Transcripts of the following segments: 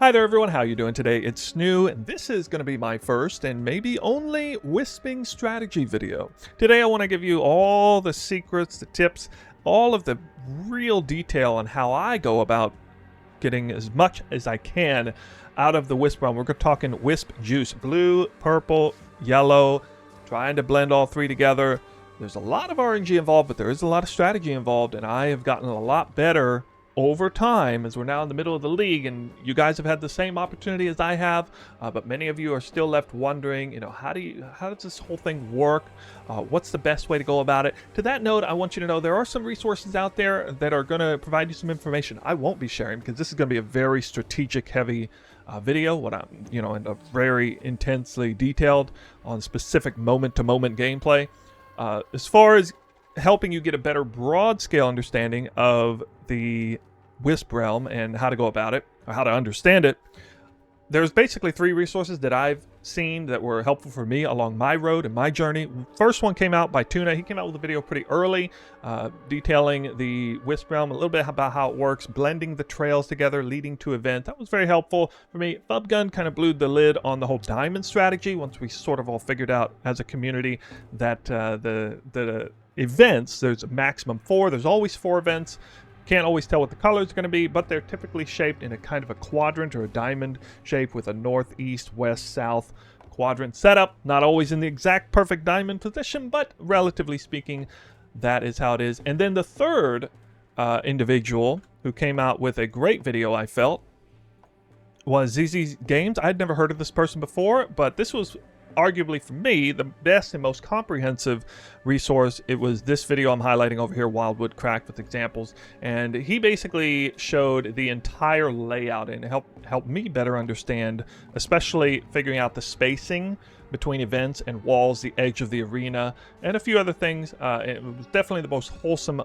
Hi there everyone, how you doing today? It's Snoo, and this is going to be my first and maybe only wisping strategy video. Today I want to give you all the secrets, the tips, all of the real detail on how I go about getting as much as I can out of the wisp realm. We're talking wisp juice, blue, purple, yellow, trying to blend all three together. There's a lot of RNG involved, but there is a lot of strategy involved, and I have gotten a lot better over time as we're now in the middle of the league, and you guys have had the same opportunity as I have, but many of you are still left wondering, how does this whole thing work? What's the best way to go about it? To that note, I want you to know there are some resources out there that are going to provide you some information I won't be sharing, because this is going to be a very strategic heavy video, and a very intensely detailed on specific moment-to-moment gameplay. As far as helping you get a better broad scale understanding of the Wisp realm and how to go about it, or how to understand it, there's basically three resources that I've seen that were helpful for me along my road and my journey. First one came out by Tuna. He came out with a video pretty early, detailing the Wisp realm, a little bit about how it works, blending the trails together, leading to events. That was very helpful for me. Fubgun kind of blew the lid on the whole diamond strategy once we sort of all figured out as a community that the events, there's a maximum 4. There's always 4 events. Can't always tell what the colors are going to be, but they're typically shaped in a kind of a quadrant or a diamond shape with a north, east, west, south quadrant setup. Not always in the exact perfect diamond position, but relatively speaking, that is how it is. And then the third individual who came out with a great video, I felt, was ZZ Games. I'd never heard of this person before, but this was arguably for me the best and most comprehensive resource. It was this video I'm highlighting over here, Wildwood cracked with examples, and he basically showed the entire layout and helped me better understand, especially figuring out the spacing between events and walls, the edge of the arena, and a few other things. It was definitely the most wholesome,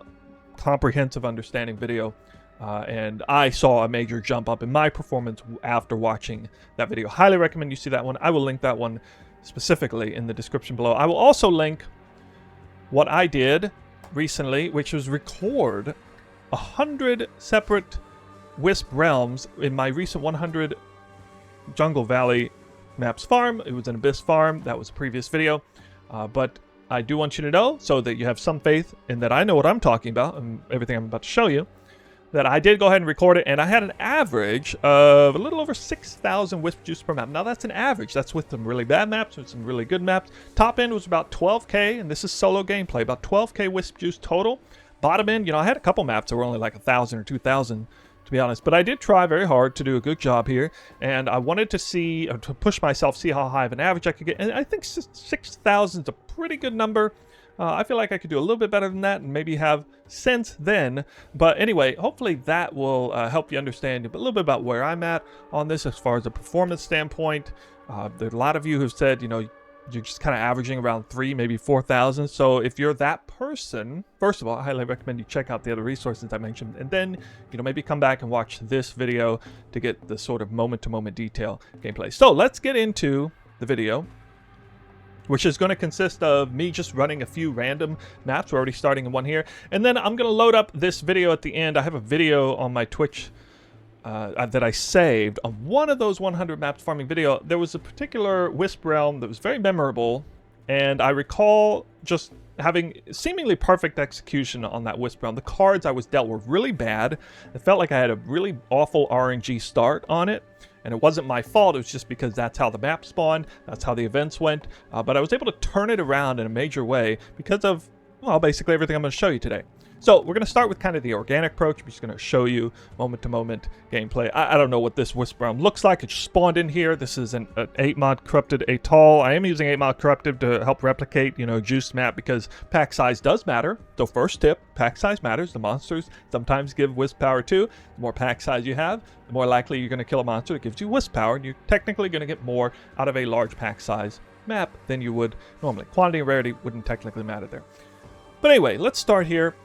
comprehensive understanding video. And I saw a major jump up in my performance after watching that video. Highly recommend you see that one. I will link that one specifically in the description below. I will also link what I did recently, which was record 100 separate Wisp realms in my recent 100 Jungle Valley maps farm. It was an Abyss farm. That was a previous video. But I do want you to know, so that you have some faith in that I know what I'm talking about and everything I'm about to show you, that I did go ahead and record it, and I had an average of a little over 6,000 Wisp juice per map. Now that's an average. That's with some really bad maps, with some really good maps. Top end was about 12k, and this is solo gameplay, about 12k Wisp juice total. Bottom end, I had a couple maps that were only like 1,000 or 2,000, to be honest, but I did try very hard to do a good job here, and I wanted to see, to push myself, see how high of an average I could get, and I think 6,000 is a pretty good number. I feel like I could do a little bit better than that and maybe have since then. But anyway, hopefully that will help you understand a little bit about where I'm at on this as far as a performance standpoint. There's a lot of you who've said, you're just kind of averaging around 3, maybe 4,000. So if you're that person, first of all, I highly recommend you check out the other resources I mentioned. And then, maybe come back and watch this video to get the sort of moment-to-moment detail gameplay. So let's get into the video, which is going to consist of me just running a few random maps. We're already starting in one here. And then I'm going to load up this video at the end. I have a video on my Twitch that I saved on one of those 100 maps farming video. There was a particular Wisp realm that was very memorable, and I recall just having seemingly perfect execution on that Wisp realm. The cards I was dealt were really bad. It felt like I had a really awful RNG start on it. And it wasn't my fault, it was just because that's how the map spawned, that's how the events went. But I was able to turn it around in a major way because of, well, basically everything I'm going to show you today. So we're going to start with kind of the organic approach. I'm just going to show you moment-to-moment gameplay. I don't know what this Wisp realm looks like. It just spawned in here. This is an 8-mod corrupted atoll. I am using 8-mod corrupted to help replicate, juice map, because pack size does matter. So first tip, pack size matters. The monsters sometimes give Wisp power too. The more pack size you have, the more likely you're going to kill a monster that gives you Wisp power, and you're technically going to get more out of a large pack size map than you would normally. Quantity and rarity wouldn't technically matter there. But anyway, let's start here.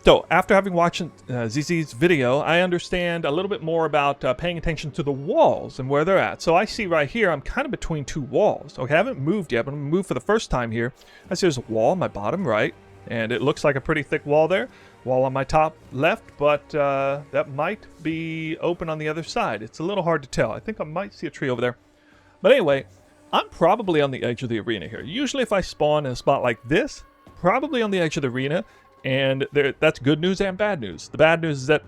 So after having watched ZZ's video, I understand a little bit more about paying attention to the walls and where they're at. So I see right here, I'm kind of between 2 walls. Okay, I haven't moved yet, but I'm going to move for the first time here. I see there's a wall on my bottom right, and it looks like a pretty thick wall there. wall on my top left, but that might be open on the other side. It's a little hard to tell. I think I might see a tree over there. But anyway, I'm probably on the edge of the arena here. Usually if I spawn in a spot like this, probably on the edge of the arena, and that's good news and bad news. The bad news is that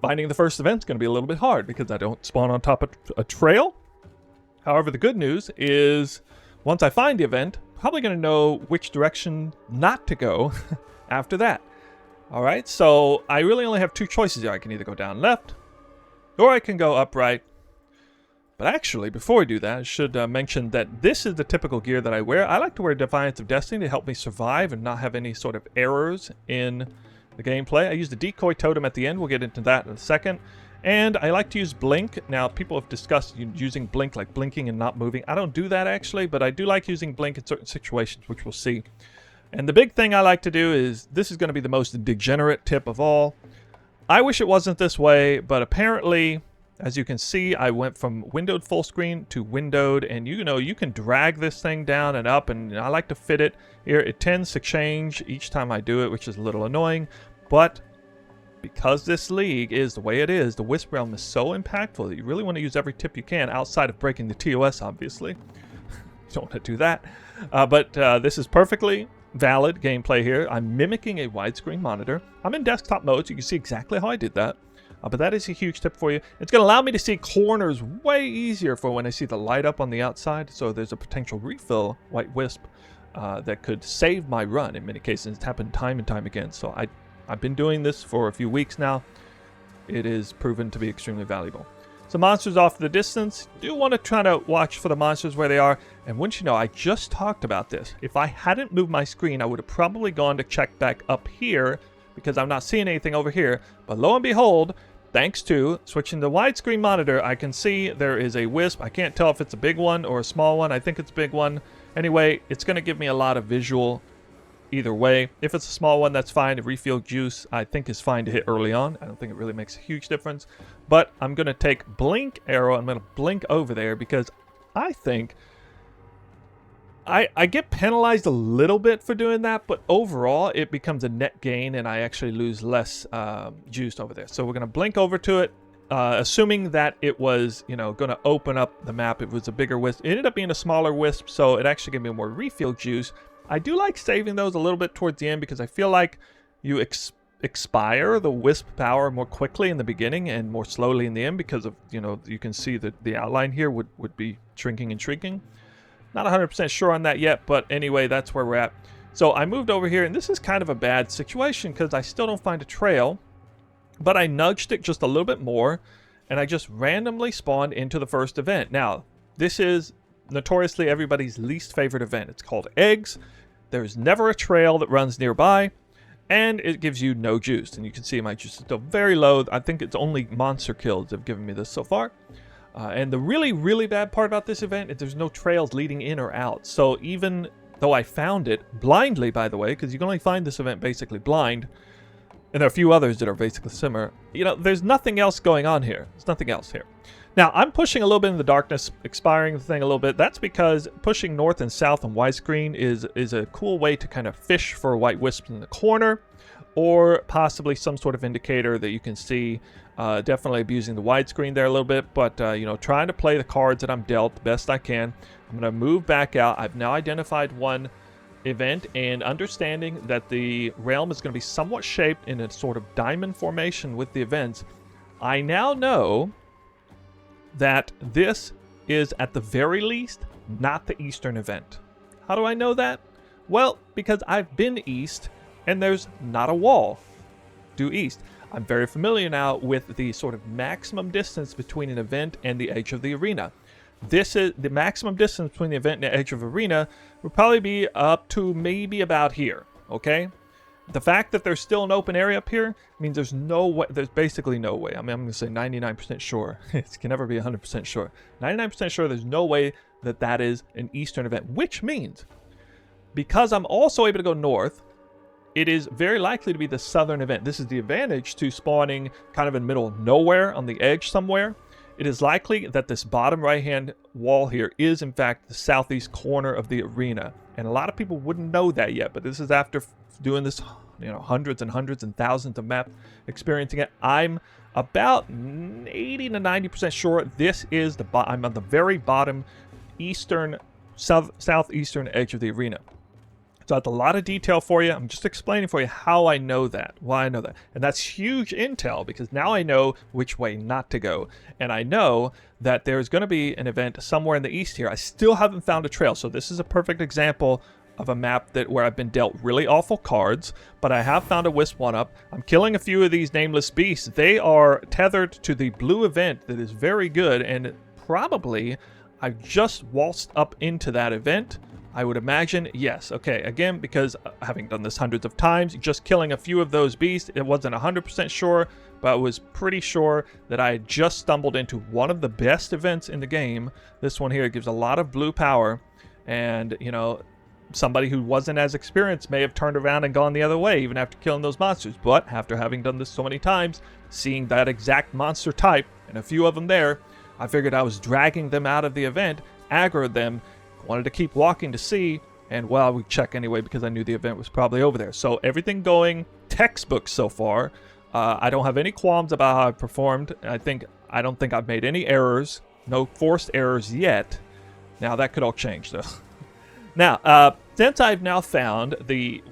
finding the first event is going to be a little bit hard because I don't spawn on top of a trail. However, the good news is once I find the event, I'm probably going to know which direction not to go after that. All right, so I really only have two choices here. I can either go down left or I can go up right. But actually, before we do that, I should mention that this is the typical gear that I wear. I like to wear Defiance of Destiny to help me survive and not have any sort of errors in the gameplay. I use the decoy totem at the end. We'll get into that in a second. And I like to use blink. Now, people have discussed using blink, like blinking and not moving. I don't do that actually, but I do like using blink in certain situations, which we'll see. And the big thing I like to do is, this is going to be the most degenerate tip of all. I wish it wasn't this way, but apparently, as you can see, I went from windowed full screen to windowed, and you know, you can drag this thing down and up, and I like to fit it here. It tends to change each time I do it, which is a little annoying, but because this league is the way it is, the Wisp realm is so impactful that you really want to use every tip you can, outside of breaking the TOS, obviously. You don't want to do that. But this is perfectly valid gameplay here. I'm mimicking a widescreen monitor. I'm in desktop mode, so you can see exactly how I did that. But that is a huge tip for you. It's going to allow me to see corners way easier for when I see the light up on the outside. So there's a potential refill white wisp that could save my run in many cases. It's happened time and time again. So I've been doing this for a few weeks now. It is proven to be extremely valuable. So monsters off in the distance. You do want to try to watch for the monsters where they are. And wouldn't you know, I just talked about this. If I hadn't moved my screen, I would have probably gone to check back up here because I'm not seeing anything over here. But lo and behold, thanks to switching the widescreen monitor, I can see there is a wisp. I can't tell if it's a big one or a small one. I think it's a big one. Anyway, it's going to give me a lot of visual either way. If it's a small one, that's fine. The refill juice, I think, is fine to hit early on. I don't think it really makes a huge difference. But I'm going to take blink arrow. I'm going to blink over there because I think I get penalized a little bit for doing that, but overall it becomes a net gain and I actually lose less juice over there. So we're going to blink over to it, assuming that it was, you know, going to open up the map. It was a bigger wisp. It ended up being a smaller wisp, so it actually gave me more refill juice. I do like saving those a little bit towards the end because I feel like you expire the wisp power more quickly in the beginning and more slowly in the end because of, you know, you can see that the outline here would be shrinking and shrinking. Not 100% sure on that yet, but anyway, that's where we're at. So I moved over here, and this is kind of a bad situation because I still don't find a trail, but I nudged it just a little bit more, and I just randomly spawned into the first event. Now, this is notoriously everybody's least favorite event. It's called eggs. There's never a trail that runs nearby, and it gives you no juice. And you can see my juice is still very low. I think it's only monster kills that have given me this so far. And the really, really bad part about this event is there's no trails leading in or out. So even though I found it blindly, by the way, because you can only find this event basically blind, and there are a few others that are basically similar, you know, there's nothing else going on here. There's nothing else here. Now, I'm pushing a little bit in the darkness, expiring the thing a little bit. That's because pushing north and south on widescreen is a cool way to kind of fish for white wisps in the corner, or possibly some sort of indicator that you can see. Definitely abusing the widescreen there a little bit, but you know, trying to play the cards that I'm dealt the best I can. I'm going to move back out. I've now identified one event, and understanding that the realm is going to be somewhat shaped in a sort of diamond formation with the events, I now know that this is at the very least not the eastern event. How do I know that? Well, because I've been east and there's not a wall due east. I'm very familiar now with the sort of maximum distance between an event and the edge of the arena. This is the maximum distance between the event and the edge of arena would probably be up to maybe about here, okay? The fact that there's still an open area up here means there's no way, there's basically no way. I mean, I'm going to say 99% sure. It can never be 100% sure. 99% sure there's no way that that is an eastern event, which means because I'm also able to go north, it is very likely to be the southern event. This is the advantage to spawning kind of in the middle of nowhere on the edge somewhere. It is likely that this bottom right-hand wall here is, in fact, the southeast corner of the arena. And a lot of people wouldn't know that yet, but this is after doing this hundreds and hundreds and thousands of maps experiencing it. I'm about 80 to 90% sure this is I'm on the very bottom southeastern edge of the arena. So that's a lot of detail for you. I'm just explaining for you how I know that, why I know that. And that's huge intel, because now I know which way not to go. And I know that there's going to be an event somewhere in the east here. I still haven't found a trail. So this is a perfect example of a map where I've been dealt really awful cards, but I have found a Wisp 1-up. I'm killing a few of these nameless beasts. They are tethered to the blue event that is very good, and probably I've just waltzed up into that event. I would imagine, yes. Okay, again, because having done this hundreds of times, just killing a few of those beasts, it wasn't 100% sure, but I was pretty sure that I had just stumbled into one of the best events in the game. This one here gives a lot of blue power, and, somebody who wasn't as experienced may have turned around and gone the other way, even after killing those monsters. But after having done this so many times, seeing that exact monster type, and a few of them there, I figured I was dragging them out of the event, aggroed them, wanted to keep walking to see, and well, we check anyway because I knew the event was probably over there. So everything going textbook so far. I don't have any qualms about how I performed. I don't think I've made any errors, no forced errors yet. Now that could all change though. Now, since I've now found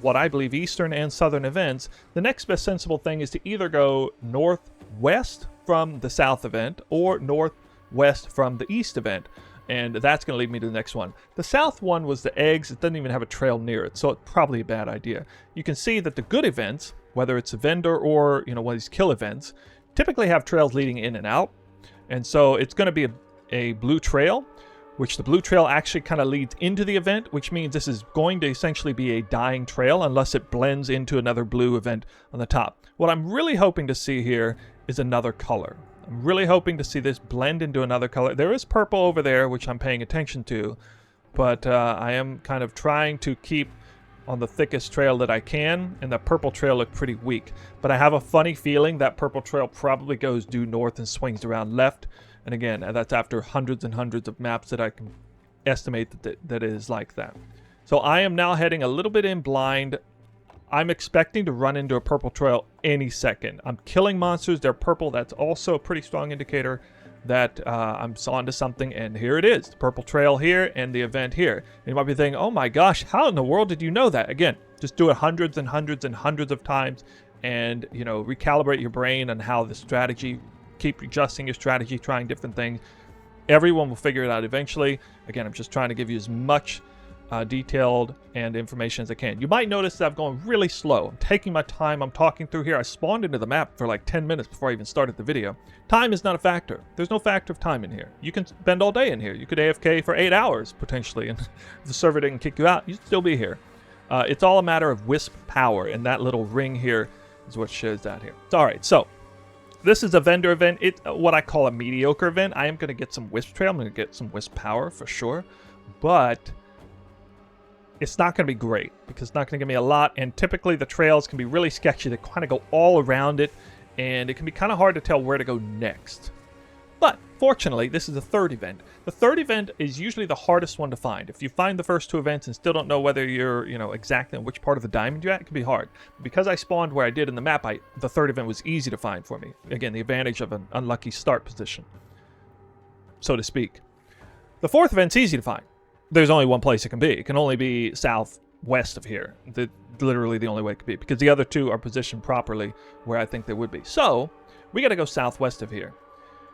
what I believe eastern and southern events, the next best sensible thing is to either go northwest from the south event or northwest from the east event. And that's going to lead me to the next one. The south one was the eggs. It doesn't even have a trail near it, so it's probably a bad idea. You can see that the good events, whether it's a vendor or one of these kill events, typically have trails leading in and out. And so it's going to be a blue trail, which the blue trail actually kind of leads into the event, which means this is going to essentially be a dying trail unless it blends into another blue event on the top. What I'm really hoping to see here is another color. I'm really hoping to see this blend into another color. There is purple over there, which I'm paying attention to, but I am kind of trying to keep on the thickest trail that I can, and the purple trail looked pretty weak. But I have a funny feeling that purple trail probably goes due north and swings around left. And again, that's after hundreds and hundreds of maps that I can estimate that it is like that. So I am now heading a little bit in blind. I'm expecting to run into a purple trail any second. I'm killing monsters. They're purple. That's also a pretty strong indicator that I'm onto something. And here it is. The purple trail here and the event here. And you might be thinking, oh my gosh, how in the world did you know that? Again, just do it hundreds and hundreds and hundreds of times and, recalibrate your brain on how the strategy, keep adjusting your strategy, trying different things. Everyone will figure it out eventually. Again, I'm just trying to give you as much detailed and information as I can. You might notice that I'm going really slow. I'm taking my time. I'm talking through here. I spawned into the map for like 10 minutes before I even started the video. Time is not a factor. There's no factor of time in here. You can spend all day in here. You could AFK for 8 hours potentially, and if the server didn't kick you out, you'd still be here. It's all a matter of Wisp power, and that little ring here is what shows that here. All right, so this is a vendor event. It's what I call a mediocre event. I am going to get some Wisp trail. I'm going to get some Wisp power for sure, but it's not going to be great because it's not going to give me a lot, and typically the trails can be really sketchy. They kind of go all around it, and it can be kind of hard to tell where to go next. But fortunately, this is the third event. The third event is usually the hardest one to find. If you find the first two events and still don't know whether you're, exactly on which part of the diamond you're at, it can be hard. Because I spawned where I did in the map, the third event was easy to find for me. Again, the advantage of an unlucky start position, so to speak. The fourth event's easy to find. There's only one place it can be. It can only be southwest of here. Literally the only way it could be, because the other two are positioned properly where I think they would be. So we got to go southwest of here.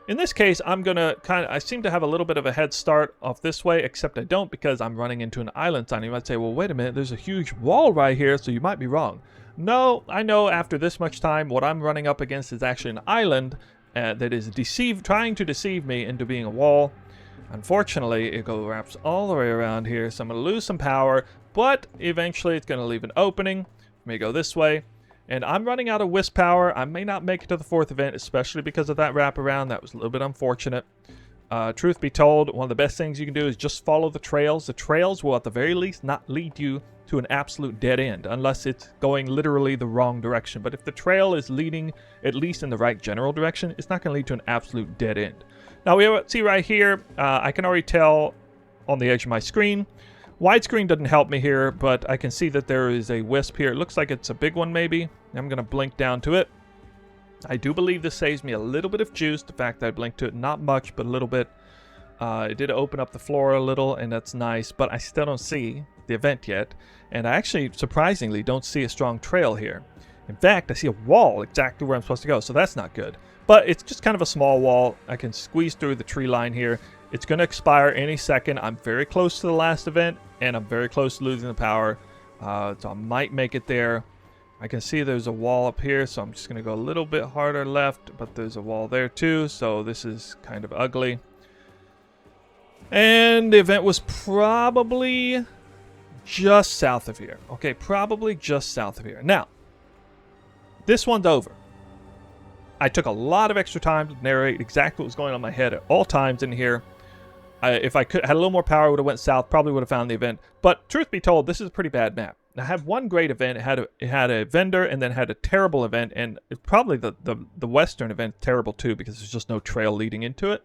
In this case, I seem to have a little bit of a head start off this way, except I don't, because I'm running into an island sign. You might say, well, wait a minute, there's a huge wall right here, so you might be wrong. No, I know after this much time, what I'm running up against is actually an island that is trying to deceive me into being a wall. Unfortunately, it wraps all the way around here, so I'm going to lose some power, but eventually it's going to leave an opening. Let me go this way. And I'm running out of Wisp power. I may not make it to the fourth event, especially because of that wraparound. That was a little bit unfortunate. Truth be told, one of the best things you can do is just follow the trails. The trails will, at the very least, not lead you to an absolute dead end, unless it's going literally the wrong direction. But if the trail is leading at least in the right general direction, it's not going to lead to an absolute dead end. Now, we see right here, I can already tell on the edge of my screen Widescreen doesn't help me here, but I can see that there is a Wisp here. It looks like it's a big one maybe. I'm going to blink down to it. I do believe this saves me a little bit of juice, the fact that I blinked to it. Not much, but a little bit. It did open up the floor a little, and that's nice, but I still don't see the event yet. And I actually, surprisingly, don't see a strong trail here. In fact, I see a wall exactly where I'm supposed to go, so that's not good. But it's just kind of a small wall. I can squeeze through the tree line here. It's going to expire any second. I'm very close to the last event, and I'm very close to losing the power. So I might make it there. I can see there's a wall up here, so I'm just going to go a little bit harder left, but there's a wall there too, so this is kind of ugly. And the event was probably just south of here. Okay, probably just south of here. Now, this one's over. I took a lot of extra time to narrate exactly what was going on in my head at all times in here. If I had a little more power, I would have went south, probably would have found the event. But truth be told, this is a pretty bad map. I had one great event. It had a vendor and then had a terrible event, and it's probably the western event terrible too because there's just no trail leading into it.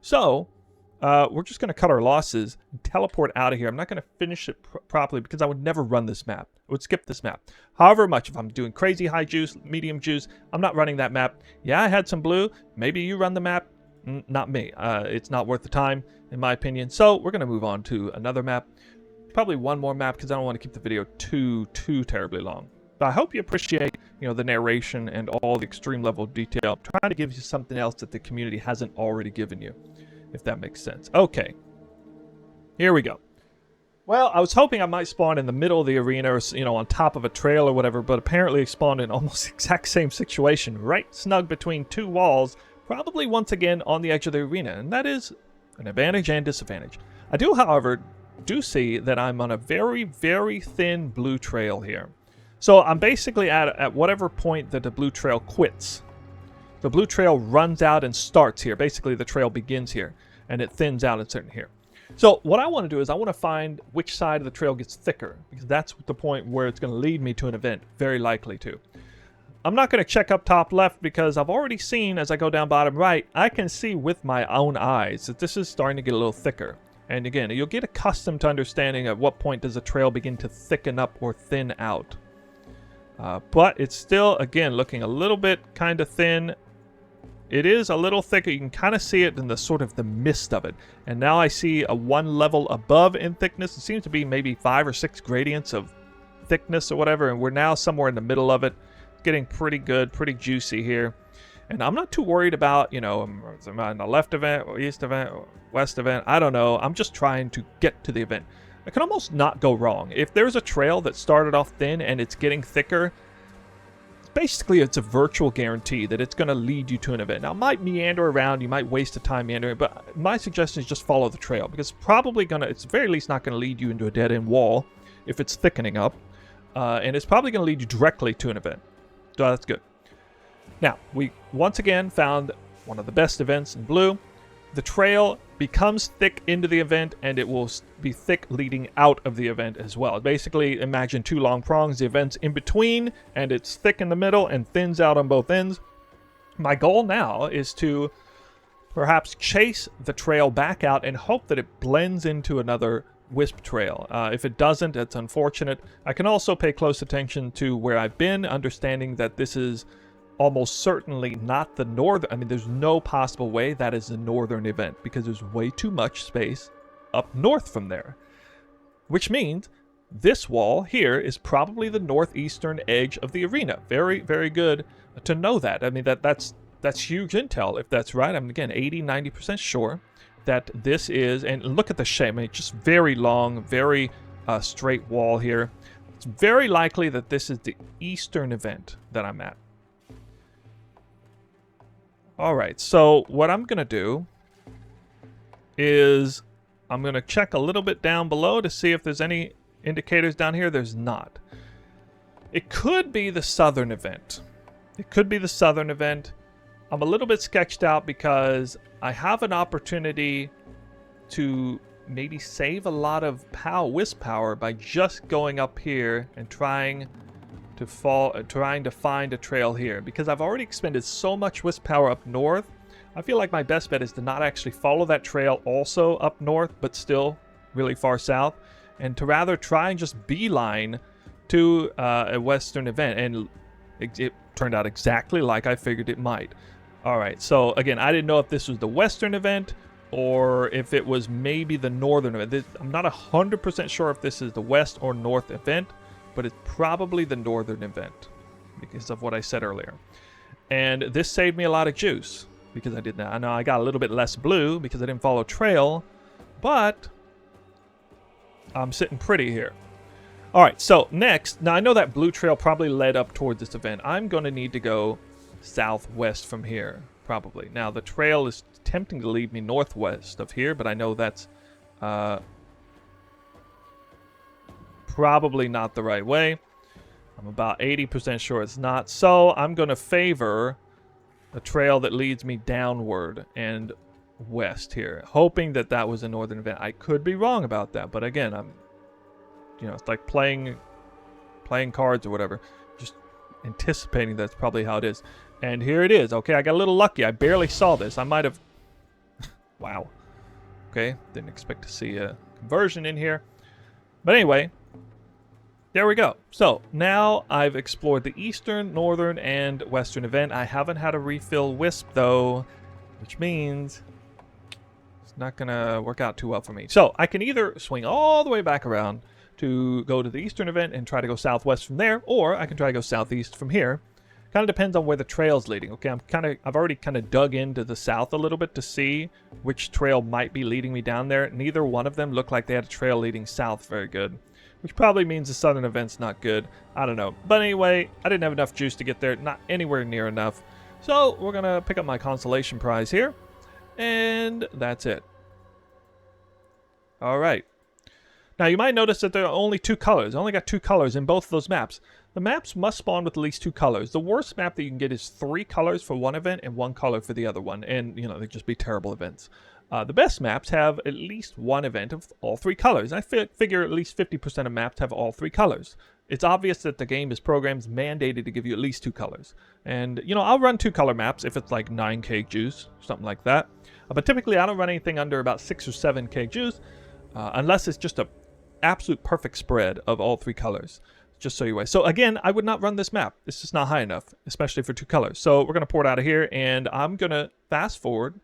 So we're just going to cut our losses and teleport out of here. I'm not going to finish it properly because I would never run this map. I would skip this map. However much, if I'm doing crazy high juice, medium juice, I'm not running that map. Yeah, I had some blue. Maybe you run the map. Not me. It's not worth the time, in my opinion. So we're going to move on to another map. Probably one more map because I don't want to keep the video too terribly long. But I hope you appreciate, the narration and all the extreme level of detail. I'm trying to give you something else that the community hasn't already given you, if that makes sense. Okay, here we go. Well, I was hoping I might spawn in the middle of the arena or, on top of a trail or whatever, but apparently I spawned in almost the exact same situation, right snug between two walls, probably once again on the edge of the arena, and that is an advantage and disadvantage. I do, however, see that I'm on a very, very thin blue trail here. So I'm basically at whatever point that the blue trail quits. The blue trail runs out and starts here. Basically, the trail begins here, and it thins out in certain here. So what I want to do is I want to find which side of the trail gets thicker, because that's the point where it's going to lead me to an event, very likely to. I'm not going to check up top left because I've already seen, as I go down bottom right, I can see with my own eyes that this is starting to get a little thicker. And again, you'll get accustomed to understanding at what point does a trail begin to thicken up or thin out. But it's still, again, looking a little bit kind of thin. It is a little thicker. You can kind of see it in the sort of the mist of it. And now I see a one level above in thickness. It seems to be maybe 5 or 6 gradients of thickness or whatever. And we're now somewhere in the middle of it. It's getting pretty good, pretty juicy here. And I'm not too worried about, am I on the left event or east event or west event? I don't know. I'm just trying to get to the event. I can almost not go wrong. If there's a trail that started off thin and it's getting thicker, basically it's a virtual guarantee that it's going to lead you to an event. Now, it might meander around. You might waste the time meandering, but my suggestion is just follow the trail because it's probably going to, it's very least not going to lead you into a dead-end wall if it's thickening up. And it's probably going to lead you directly to an event. So that's good. Now, we once again found one of the best events in blue. The trail becomes thick into the event, and it will be thick leading out of the event as well. Basically, imagine 2 long prongs, the event's in between, and it's thick in the middle and thins out on both ends. My goal now is to perhaps chase the trail back out and hope that it blends into another Wisp trail. If it doesn't, it's unfortunate. I can also pay close attention to where I've been, understanding that this is almost certainly not the northern. I mean, there's no possible way that is the northern event because there's way too much space up north from there. Which means this wall here is probably the northeastern edge of the arena. Very, very good to know that. I mean, that's huge intel if that's right. I'm again 80-90% sure that this is, and look at the shape. I mean, just very long, very straight wall here. It's very likely that this is the eastern event that I'm at. All right, so what I'm going to do is I'm going to check a little bit down below to see if there's any indicators down here. There's not. It could be the southern event. It could be the southern event. I'm a little bit sketched out because I have an opportunity to maybe save a lot of Wisp power by just going up here and trying to find a trail here, because I've already expended so much Wisp power up north. I feel like my best bet is to not actually follow that trail also up north, but still really far south, and to rather try and just beeline to a western event. And it turned out exactly like I figured it might. All right, so again, I didn't know if this was the western event or if it was maybe the northern event. I'm not 100% sure if this is the west or north event, but it's probably the northern event because of what I said earlier. And this saved me a lot of juice because I did that. I know I got a little bit less blue because I didn't follow trail, but I'm sitting pretty here. All right, so next, now I know that blue trail probably led up toward this event. I'm going to need to go southwest from here, probably. Now, the trail is tempting to lead me northwest of here, but I know that's probably not the right way. I'm about 80% sure it's not. So I'm going to favor a trail that leads me downward and west here, hoping that that was a northern event. I could be wrong about that, but again, it's like playing cards or whatever, just anticipating that's probably how it is. And here it is. Okay, I got a little lucky. I barely saw this. I might have... Wow. Okay, didn't expect to see a conversion in here. But anyway, there we go. So now I've explored the eastern, northern, and western event. I haven't had a refill Wisp though, which means it's not gonna work out too well for me. So I can either swing all the way back around to go to the eastern event and try to go southwest from there, or I can try to go southeast from here. Kind of depends on where the trail's leading. Okay, I've already kind of dug into the south a little bit to see which trail might be leading me down there. Neither one of them looked like they had a trail leading south very good, which probably means the southern event's not good. I don't know. But anyway, I didn't have enough juice to get there, not anywhere near enough. So we're going to pick up my consolation prize here, and that's it. All right. Now you might notice that there are only two colors. I only got two colors in both of those maps. The maps must spawn with at least two colors. The worst map that you can get is 3 colors for one event and 1 color for the other one. And, they'd just be terrible events. The best maps have at least one event of all 3 colors. I figure at least 50% of maps have all 3 colors. It's obvious that the game is programmed mandated to give you at least 2 colors. And, I'll run 2 color maps if it's like 9 keg juice, something like that. But typically I don't run anything under about 6 or 7 keg juice, unless it's just a absolute perfect spread of all 3 colors. Just so you know. So again, I would not run this map. It's just not high enough, especially for 2 colors. So we're going to port out of here, and I'm going to fast forward.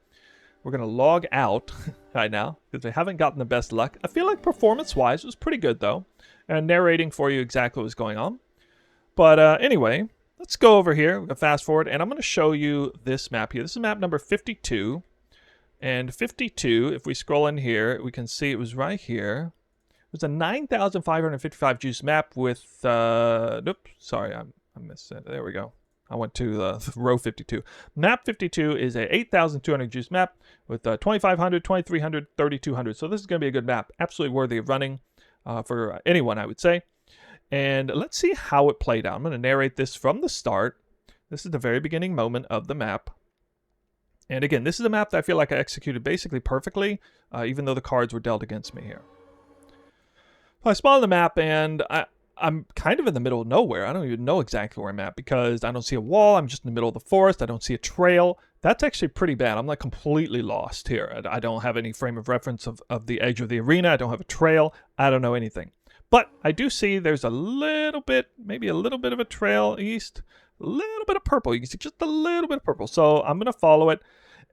We're going to log out right now because we haven't gotten the best luck. I feel like performance-wise it was pretty good, though, and narrating for you exactly what's going on. But anyway, let's go over here. We're going to fast forward, and I'm going to show you this map here. This is map number 52. And 52, if we scroll in here, we can see it was right here. It was a 9,555 juice map with, nope, sorry, I missed it. There we go. I went to row 52. Map 52 is a 8,200 juice map with 2,500, 2,300, 3,200. So this is going to be a good map. Absolutely worthy of running for anyone, I would say. And let's see how it played out. I'm going to narrate this from the start. This is the very beginning moment of the map. And again, this is a map that I feel like I executed basically perfectly, even though the cards were dealt against me here. I spawned the map, and I'm kind of in the middle of nowhere. I don't even know exactly where I'm at because I don't see a wall. I'm just in the middle of the forest. I don't see a trail. That's actually pretty bad. I'm like completely lost here. I don't have any frame of reference of the edge of the arena. I don't have a trail. I don't know anything. But I do see there's a little bit, maybe a little bit of a trail east, a little bit of purple. You can see just a little bit of purple. So I'm going to follow it.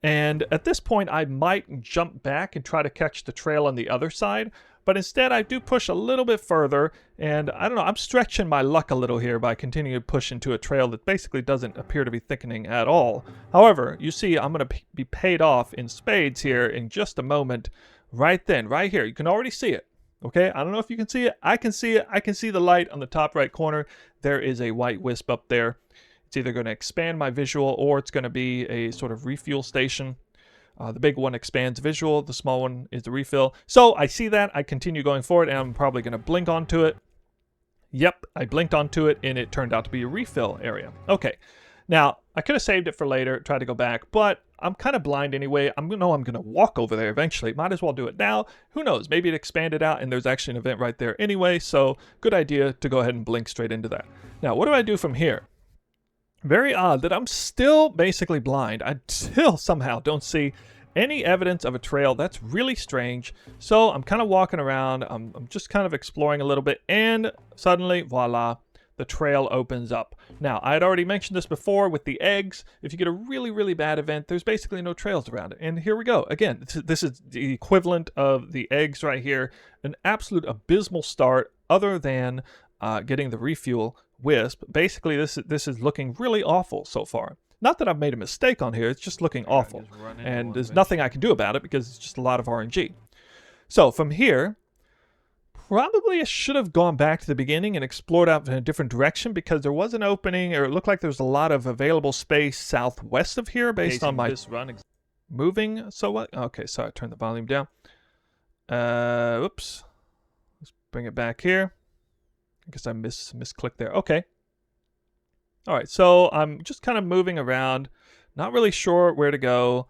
And at this point, I might jump back and try to catch the trail on the other side. But instead, I do push a little bit further, and I don't know, I'm stretching my luck a little here by continuing to push into a trail that basically doesn't appear to be thickening at all. However, you see, I'm going to be paid off in spades here in just a moment. Right then, right here, you can already see it. Okay, I don't know if you can see it. I can see it. I can see the light on the top right corner. There is a white wisp up there. It's either going to expand my visual or it's going to be a sort of refuel station. The big one expands visual, the small one is the refill. So I see that, I continue going forward, and I'm probably going to blink onto it. Yep, I blinked onto it, and it turned out to be a refill area. Okay, now I could have saved it for later, tried to go back, but I'm kind of blind anyway. I'm going to walk over there eventually. Might as well do it now. Who knows, maybe it expanded out, and there's actually an event right there anyway, so good idea to go ahead and blink straight into that. Now, what do I do from here? Very odd that I'm still basically blind. I still somehow don't see any evidence of a trail. That's really strange. So I'm kind of walking around. I'm just kind of exploring a little bit, and suddenly, voila, the trail opens up. Now, I had already mentioned this before with the eggs. If you get a really, really bad event, there's basically no trails around it. And here we go. Again, this is the equivalent of the eggs right here. An absolute abysmal start other than getting the refuel wisp. Basically, this is looking really awful so far. Not that I've made a mistake on here, it's just looking awful. And there's nothing I can do about it because it's just a lot of RNG. So from here, probably I should have gone back to the beginning and explored out in a different direction because there was an opening, or it looked like there was a lot of available space southwest of here based on my moving. So what? Okay, sorry, I turned the volume down. Oops. Let's bring it back here. I guess I misclicked there. Okay. All right, so I'm just kind of moving around, not really sure where to go.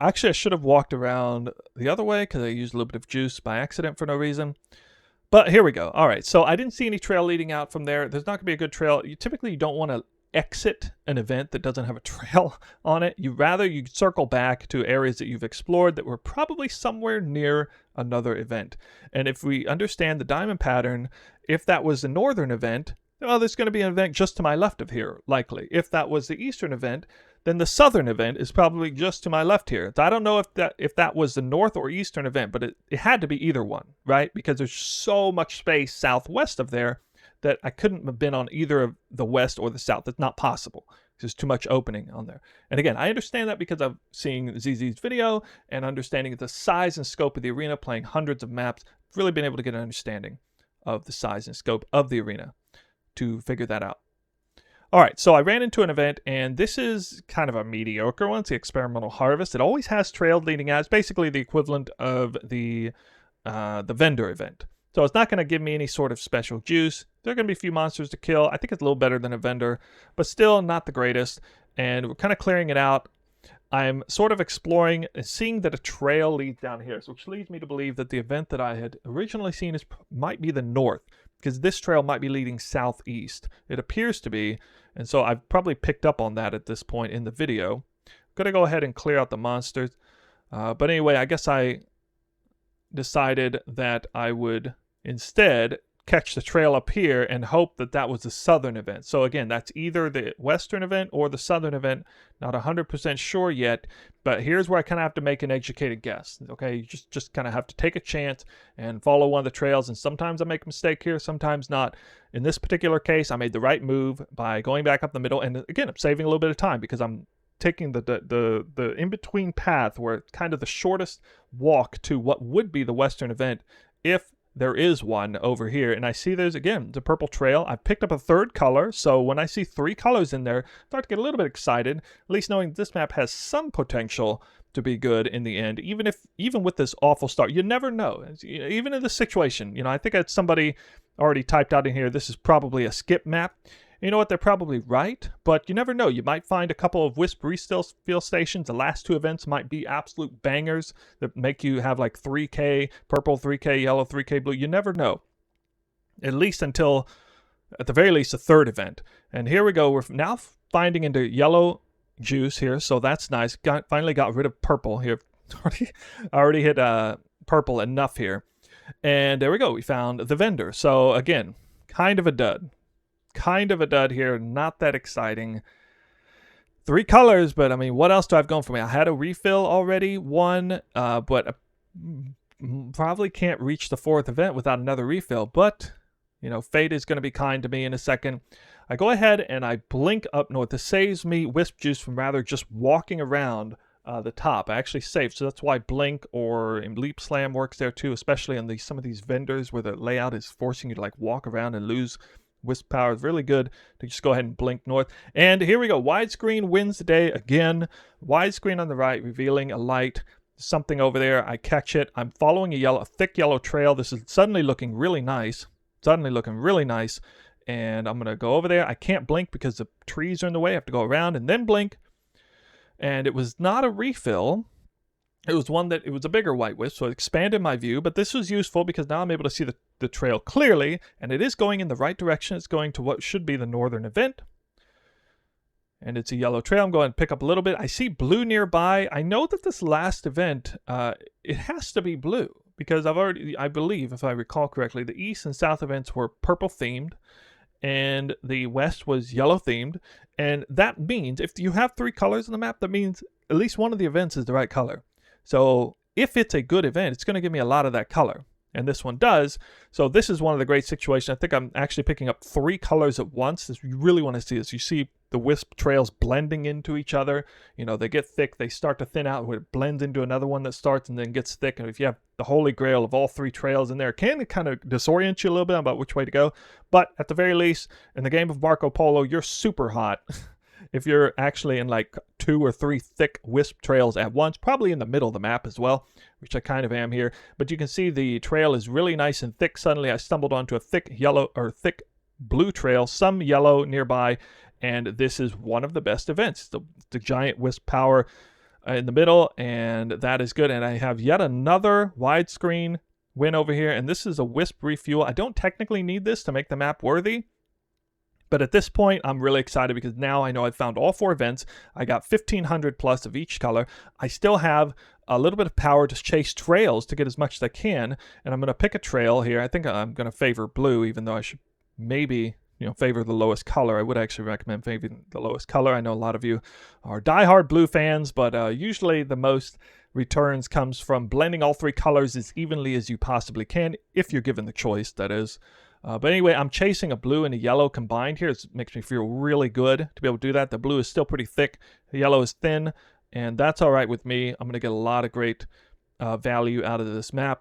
Actually, I should have walked around the other way because I used a little bit of juice by accident for no reason. But here we go. All right, so I didn't see any trail leading out from there. There's not going to be a good trail. You typically don't want to exit an event that doesn't have a trail on it. You circle back to areas that you've explored that were probably somewhere near another event. And if we understand the diamond pattern, if that was the northern event, well, there's going to be an event just to my left of here, likely. If that was the eastern event, then the southern event is probably just to my left here. So I don't know if that was the north or eastern event, but it had to be either one, right? Because there's so much space southwest of there that I couldn't have been on either of the west or the south. It's not possible. There's too much opening on there. And again, I understand that because I've seen ZZ's video and understanding the size and scope of the arena, playing hundreds of maps, I've really been able to get an understanding of the size and scope of the arena to figure that out. All right, so I ran into an event, and this is kind of a mediocre one. It's the Experimental Harvest. It always has trails leading out. It's basically the equivalent of the vendor event. So it's not going to give me any sort of special juice. There are going to be a few monsters to kill. I think it's a little better than a vendor, but still not the greatest. And we're kind of clearing it out. I'm sort of exploring and seeing that a trail leads down here, which leads me to believe that the event that I had originally seen might be the north, because this trail might be leading southeast. It appears to be, and so I've probably picked up on that at this point in the video. I'm going to go ahead and clear out the monsters. But anyway, I guess I decided that I would instead catch the trail up here and hope that that was the southern event. So again, that's either the western event or the southern event. Not 100% sure yet, but here's where I kind of have to make an educated guess. Okay, you just kind of have to take a chance and follow one of the trails, and sometimes I make a mistake here, sometimes not. In this particular case, I made the right move by going back up the middle, and again, I'm saving a little bit of time because I'm taking the in-between path where it's kind of the shortest walk to what would be the western event if there is one over here. And I see there's, again, the purple trail. I picked up a third color, so when I see 3 colors in there, I start to get a little bit excited, at least knowing this map has some potential to be good in the end, even with this awful start. You never know. Even in this situation, I think that somebody already typed out in here, this is probably a skip map. You know what? They're probably right, but you never know. You might find a couple of Wisp refill stations. The last 2 events might be absolute bangers that make you have like 3K purple, 3K yellow, 3K blue. You never know. At least until, at the very least, the 3rd event. And here we go. We're now finding into yellow juice here, so that's nice. Finally got rid of purple here. I already hit purple enough here. And there we go. We found the vendor. So again, kind of a dud. Kind of a dud here, not that exciting. 3 colors, but I mean, what else do I have going for me? I had a refill already, 1, but probably can't reach the 4th event without another refill. But, fate is going to be kind to me in a second. I go ahead and I blink up north. This saves me wisp juice from rather just walking around the top. I actually saved, so that's why blink or leap slam works there too, especially on some of these vendors where the layout is forcing you to like walk around and lose Wisp power. Is really good to just go ahead and blink north. And here we go. Widescreen wins the day again. Widescreen on the right, revealing a light. Something over there. I catch it. I'm following a thick yellow trail. This is suddenly looking really nice. And I'm going to go over there. I can't blink because the trees are in the way. I have to go around and then blink. And it was not a refill. It was it was a bigger white wisp, so it expanded my view, but this was useful because now I'm able to see the trail clearly, and it is going in the right direction. It's going to what should be the northern event. and it's a yellow trail. I'm going to pick up a little bit. I see blue nearby. I know that this last event, it has to be blue because I believe, if I recall correctly, the east and south events were purple themed and the west was yellow themed. And that means if you have 3 colors on the map, that means at least one of the events is the right color. So if it's a good event, it's going to give me a lot of that color. And this one does. So this is one of the great situations. I think I'm actually picking up 3 colors at once. You really want to see this. You see the wisp trails blending into each other. You know, they get thick, they start to thin out, where it blends into another one that starts and then gets thick. And if you have the holy grail of all 3 trails in there, it can kind of disorient you a little bit about which way to go. But at the very least, in the game of Marco Polo, you're super hot. If you're actually in like 2 or 3 thick wisp trails at once, probably in the middle of the map as well, which I kind of am here. But you can see the trail is really nice and thick. Suddenly I stumbled onto a thick yellow or thick blue trail, some yellow nearby, and this is one of the best events. The giant wisp power in the middle, and that is good. And I have yet another widescreen win over here, and this is a wisp refuel. I don't technically need this to make the map worthy, but at this point, I'm really excited because now I know I've found all 4 events. I got 1,500 plus of each color. I still have a little bit of power to chase trails to get as much as I can. And I'm going to pick a trail here. I think I'm going to favor blue, even though I should maybe, favor the lowest color. I would actually recommend favoring the lowest color. I know a lot of you are diehard blue fans, but usually the most returns comes from blending all 3 colors as evenly as you possibly can, if you're given the choice, that is. But anyway, I'm chasing a blue and a yellow combined here. It makes me feel really good to be able to do that. The blue is still pretty thick. The yellow is thin, and that's all right with me. I'm going to get a lot of great value out of this map.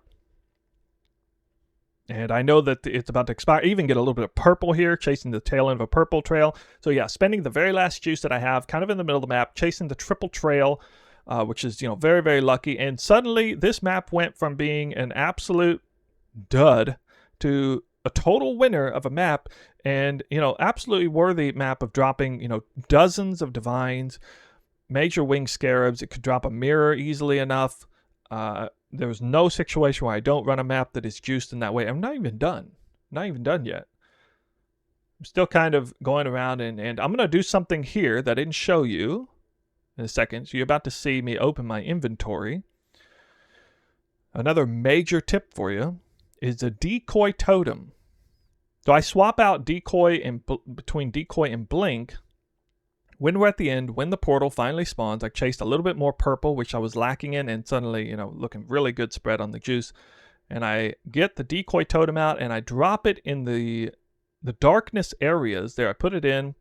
And I know that it's about to expire. I even get a little bit of purple here, chasing the tail end of a purple trail. So yeah, spending the very last juice that I have, kind of in the middle of the map, chasing the triple trail, which is, very, very lucky. And suddenly, this map went from being an absolute dud to a total winner of a map, and absolutely worthy map of dropping dozens of divines, major wing scarabs. It could drop a mirror easily enough. There was no situation where I don't run a map that is juiced in that way. I'm not even done yet. I'm still kind of going around, and I'm going to do something here that I didn't show you in a second. So you're about to see me open my inventory. Another major tip for you is a decoy totem. So I swap out decoy between decoy and blink when we're at the end, when the portal finally spawns. I chased a little bit more purple, which I was lacking in, and suddenly, looking really good spread on the juice. And I get the decoy totem out, and I drop it in the darkness areas there. I put it in,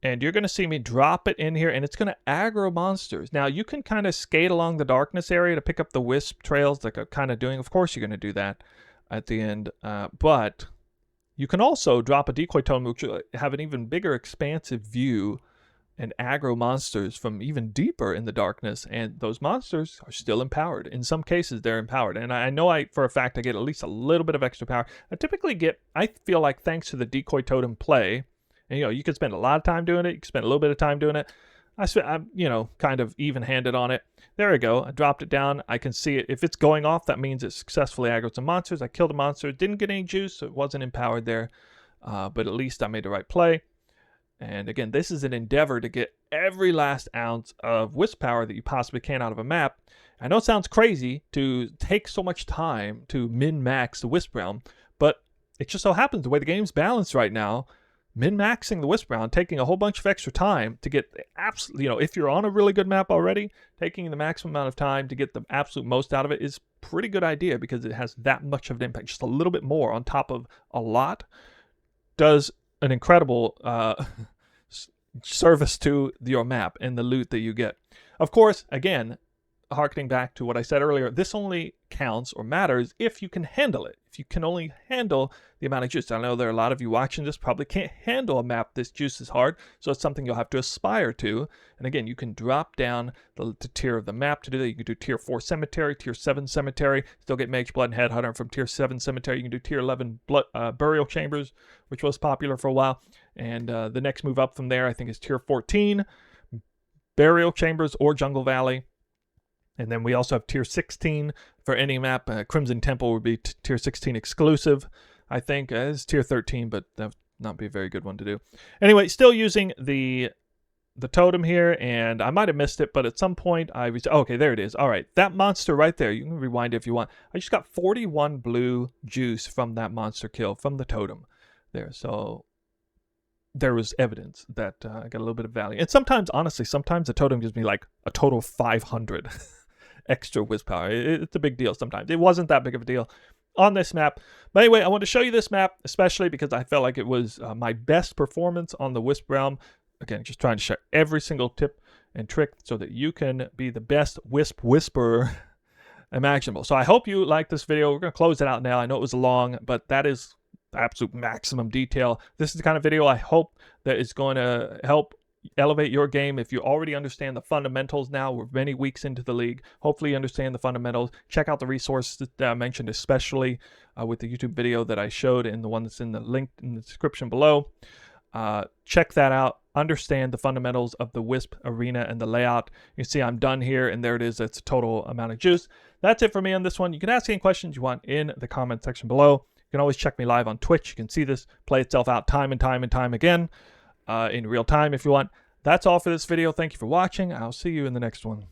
and you're going to see me drop it in here, and it's going to aggro monsters. Now, you can kind of skate along the darkness area to pick up the wisp trails like I'm kind of doing. Of course, you're going to do that at the end, but you can also drop a decoy totem, which will have an even bigger expansive view and aggro monsters from even deeper in the darkness, and those monsters are still empowered. In some cases, they're empowered, and I know for a fact I get at least a little bit of extra power. I feel like, thanks to the decoy totem play, and you can spend a lot of time doing it, you can spend a little bit of time doing it. I'm kind of even-handed on it. There we go. I dropped it down. I can see it. If it's going off, that means it successfully aggroed some monsters. I killed a monster. Didn't get any juice, so it wasn't empowered there. But at least I made the right play. And again, this is an endeavor to get every last ounce of wisp power that you possibly can out of a map. I know it sounds crazy to take so much time to min-max the wisp realm, but it just so happens the way the game's balanced right now, min-maxing the wisp round, taking a whole bunch of extra time to get the absolute, if you're on a really good map already, taking the maximum amount of time to get the absolute most out of it is a pretty good idea, because it has that much of an impact. Just a little bit more on top of a lot does an incredible service to your map and the loot that you get. Of course, again, harkening back to what I said earlier, this only counts or matters if you can handle it. If you can only handle the amount of juice. I know there are a lot of you watching this probably can't handle a map this juice is hard, so it's something you'll have to aspire to. And again, you can drop down the tier of the map to do that. You can do tier 4 cemetery, tier 7 cemetery, still get mage blood and headhunter from tier 7 cemetery. You can do tier 11 burial chambers, which was popular for a while. And the next move up from there, I think, is tier 14 burial chambers or jungle valley. And then we also have tier 16 for any map. Crimson Temple would be tier 16 exclusive, I think. It's tier 13, but not be a very good one to do. Anyway, still using the totem here, and I might have missed it, but at some point I was okay, there it is. All right, that monster right there, you can rewind it if you want. I just got 41 blue juice from that monster kill from the totem there. So there was evidence that I got a little bit of value. And sometimes, honestly, sometimes the totem gives me like a total of 500 extra wisp power. It's a big deal sometimes. It wasn't that big of a deal on this map. But anyway, I want to show you this map, especially because I felt like it was my best performance on the Wisp realm. Again, just trying to share every single tip and trick so that you can be the best Wisp whisperer imaginable. So I hope you like this video. We're going to close it out now. I know it was long, but that is absolute maximum detail. This is the kind of video I hope that is going to help elevate your game. If you already understand the fundamentals now, we're many weeks into the league. Hopefully you understand the fundamentals. Check out the resources that I mentioned, especially with the YouTube video that I showed and the one that's in the link in the description below. Check that out. Understand the fundamentals of the Wisp arena and the layout. You can see I'm done here, and there it is. It's a total amount of juice. That's it for me on this one. You can ask any questions you want in the comment section below. You can always check me live on Twitch. You can see this play itself out time and time and time again in real time if you want. That's all for this video. Thank you for watching. I'll see you in the next one.